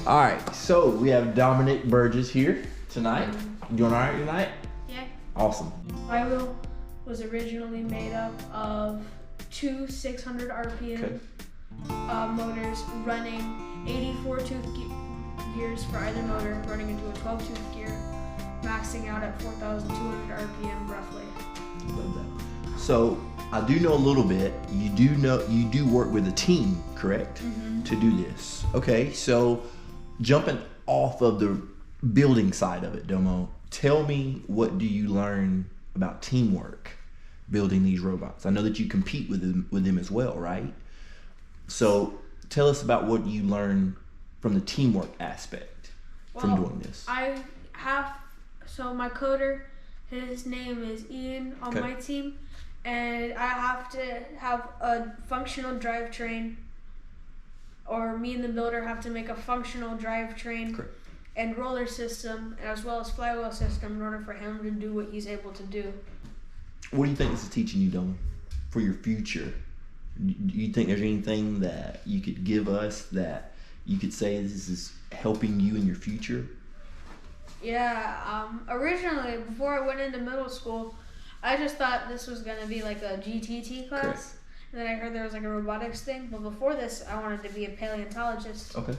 All right, so we have Dominik Burgess here tonight. You doing all right tonight? Yeah. Awesome. My wheel was originally made up of two 600 RPM motors running 84 tooth gears for either motor, running into a 12 tooth gear, maxing out at 4,200 RPM roughly. Love that. So I do know a little bit. You do work with a team, correct? Mm-hmm. To do this. Okay, so jumping off of the building side of it, Domo, tell me, what do you learn about teamwork building these robots? I know that you compete with them as well, right? So tell us about what you learn from the teamwork aspect from doing this. So my coder, his name is Ian on my team, and I have to have a functional drivetrain, or me and the builder have to make a functional drivetrain and roller system, as well as flywheel system, in order for him to do what he's able to do. What do you think this is teaching you, Domo, for your future? Do you think there's anything that you could give us that you could say this is helping you in your future? Yeah, originally, before I went into middle school, I just thought this was going to be like a GTT class. Correct. And then I heard there was like a robotics thing. But before this, I wanted to be a paleontologist. Okay.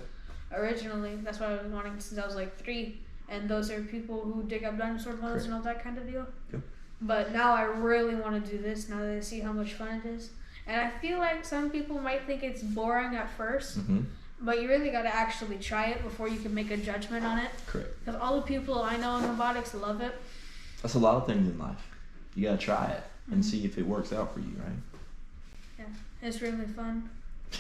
Originally, that's what I was wanting since I was like 3. And those are people who dig up dinosaur bones and all that kind of deal. Yep. But now I really want to do this now that I see how much fun it is. And I feel like some people might think it's boring at first. Mm-hmm. But you really got to actually try it before you can make a judgment on it. Correct. Because all the people I know in robotics love it. That's a lot of things in life. You gotta try it and see if it works out for you, right? Yeah, it's really fun.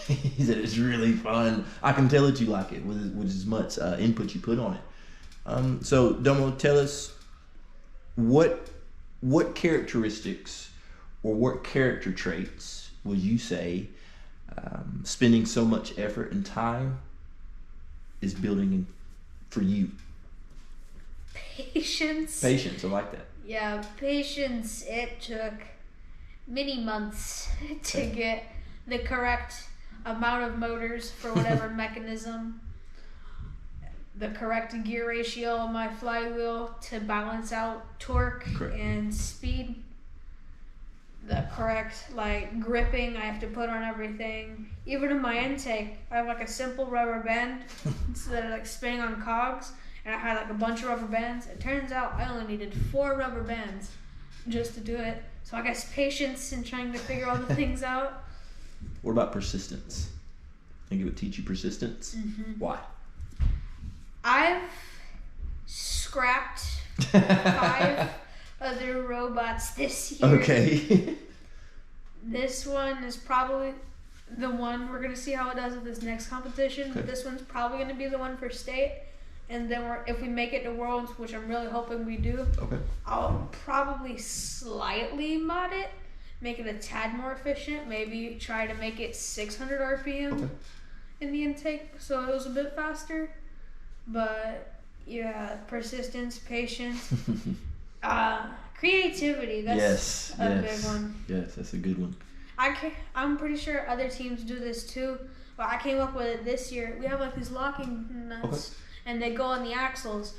He said it's really fun. I can tell that you like it with as much input you put on it. So Domo, tell us what characteristics or what character traits would you say spending so much effort and time is building in for you? Patience. Patience, I like that. Yeah, patience. It took many months to get the correct amount of motors for whatever mechanism, the correct gear ratio on my flywheel to balance out torque and speed, the correct gripping I have to put on everything. Even in my intake, I have a simple rubber band instead of spinning on cogs. And I had a bunch of rubber bands. It turns out I only needed 4 rubber bands just to do it. So I guess patience in trying to figure all the things out. What about persistence? Think it would teach you persistence? Mm-hmm. Why? I've scrapped 5 other robots this year. Okay. This one is probably the one. We're going to see how it does at this next competition. But this one's probably going to be the one for state. And then if we make it to Worlds, which I'm really hoping we do, I'll probably slightly mod it, make it a tad more efficient, maybe try to make it 600 RPM in the intake so it was a bit faster. But yeah, persistence, patience, creativity, that's a big one. Yes, that's a good one. I'm pretty sure other teams do this too, but I came up with it this year. We have these locking nuts. And they go on the axles,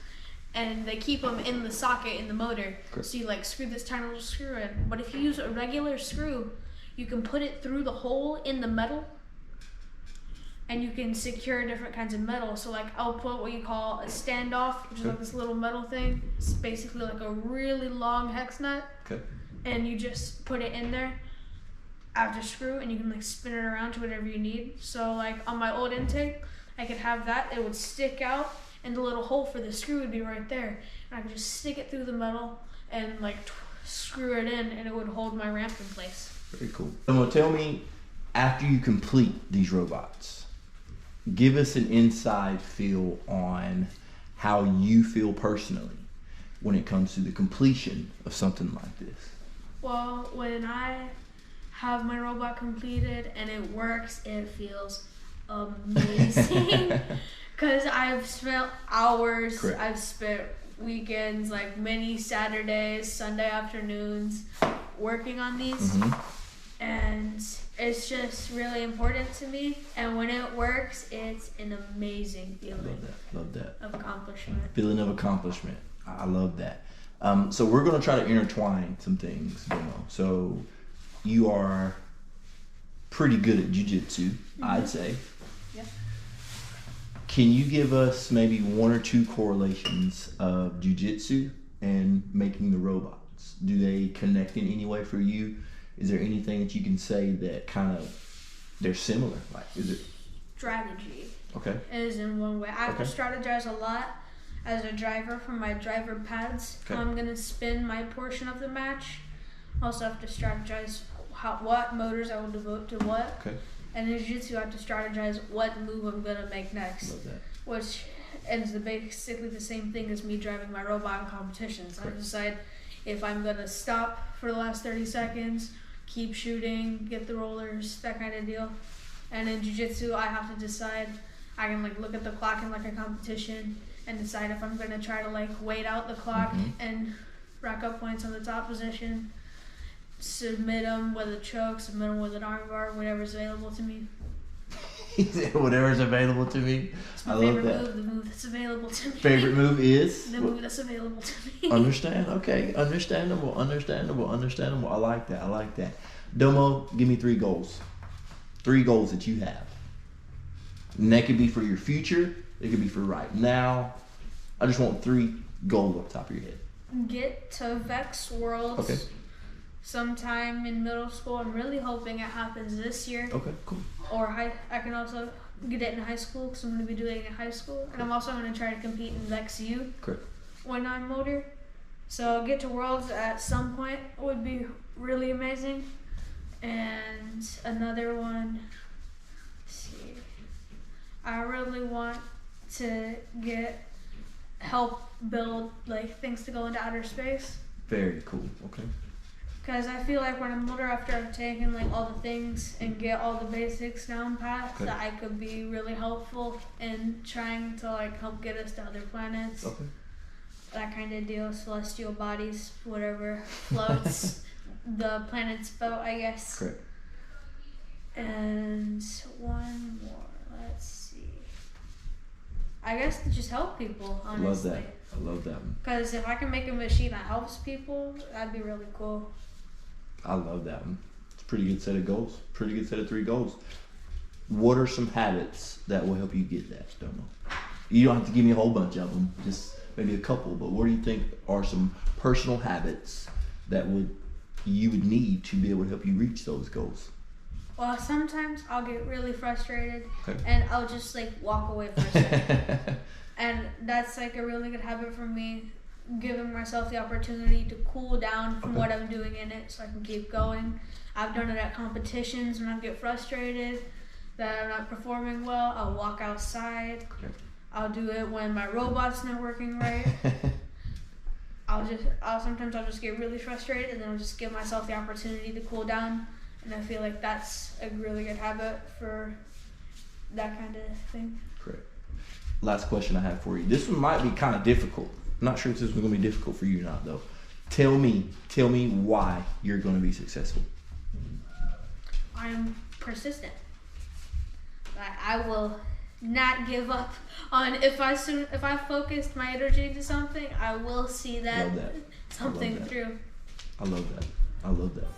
and they keep them in the socket in the motor. So you screw this tiny little screw in. But if you use a regular screw, you can put it through the hole in the metal, and you can secure different kinds of metal. So I'll put what you call a standoff, which is this little metal thing. It's basically a really long hex nut. And you just put it in there after screw, and you can spin it around to whatever you need. So on my old intake, I could have that, it would stick out, and the little hole for the screw would be right there. And I could just stick it through the metal and screw it in, and it would hold my ramp in place. Very cool. Domo, tell me, after you complete these robots, give us an inside feel on how you feel personally when it comes to the completion of something like this. Well, when I have my robot completed and it works, it feels amazing. Because I've spent hours, I've spent weekends, many Saturdays, Sunday afternoons working on these. and it's just really important to me. And when it works, it's an amazing feeling. Love that. Of accomplishment. Feeling of accomplishment. I love that. So we're going to try to intertwine some things, Domo. So you are pretty good at jiu-jitsu, I'd say. Yep. Can you give us maybe one or two correlations of jiu-jitsu and making the robots? Do they connect in any way for you? Is there anything that you can say that kind of they're similar? Like, is it strategy? Okay. Is in one way. I have to strategize a lot as a driver for my driver pads. Okay. I'm gonna spin my portion of the match. Also have to strategize what motors I will devote to what. Okay. And in jiu-jitsu, I have to strategize what move I'm gonna make next. Love that. Which ends basically the same thing as me driving my robot in competitions. I decide if I'm gonna stop for the last 30 seconds, keep shooting, get the rollers, that kind of deal. And in jiu-jitsu, I have to decide. I can like look at the clock in like a competition and decide if I'm gonna try to like wait out the clock and rack up points on the top position, submit them with a choke, submit them with an armbar, whatever's available to me. Whatever's available to me. It's my I love favorite that. move, the move that's available to me. Favorite move is? The move that's available to me. Understand? Okay. Understandable. I like that. Domo, give me 3 goals. 3 goals that you have. And that could be for your future. It could be for right now. I just want 3 goals off the top of your head. Get to Vex Worlds sometime in middle school. I'm really hoping it happens this year. Okay, cool. Or I can also get it in high school because I'm going to be doing it in high school. And I'm also going to try to compete in Vex U when I'm motor. So get to Worlds at some point would be really amazing. And another one, let's see, I really want to help build like things to go into outer space. Very cool. Okay. Because I feel like when I'm older, after I've taken like all the things and get all the basics down pat, that I could be really helpful in trying to like help get us to other planets. Okay. That kind of deal, celestial bodies, whatever floats the planet's boat, I guess. Correct. And one more, let's see. I guess to just help people, honestly. I love that one. Because if I can make a machine that helps people, that'd be really cool. I love that one. It's a pretty good set of goals. Pretty good set of 3 goals. What are some habits that will help you get that, Domo? You don't have to give me a whole bunch of them, just maybe a couple, but what do you think are some personal habits that you would need to be able to help you reach those goals? Well, sometimes I'll get really frustrated and I'll just like walk away for a second. And that's like a really good habit for me, giving myself the opportunity to cool down from what I'm doing in it so I can keep going. I've done it at competitions when I get frustrated that I'm not performing well. I'll walk outside. I'll do it when my robot's not working right. Sometimes I'll just get really frustrated and then I'll just give myself the opportunity to cool down. And I feel like that's a really good habit for that kind of thing. Correct. Last question I have for you. This one might be kind of difficult. I'm not sure if this is going to be difficult for you or not, though. Tell me why you're going to be successful. I'm persistent. I will not give up on if I focused my energy into something, I will see that something through. I love that.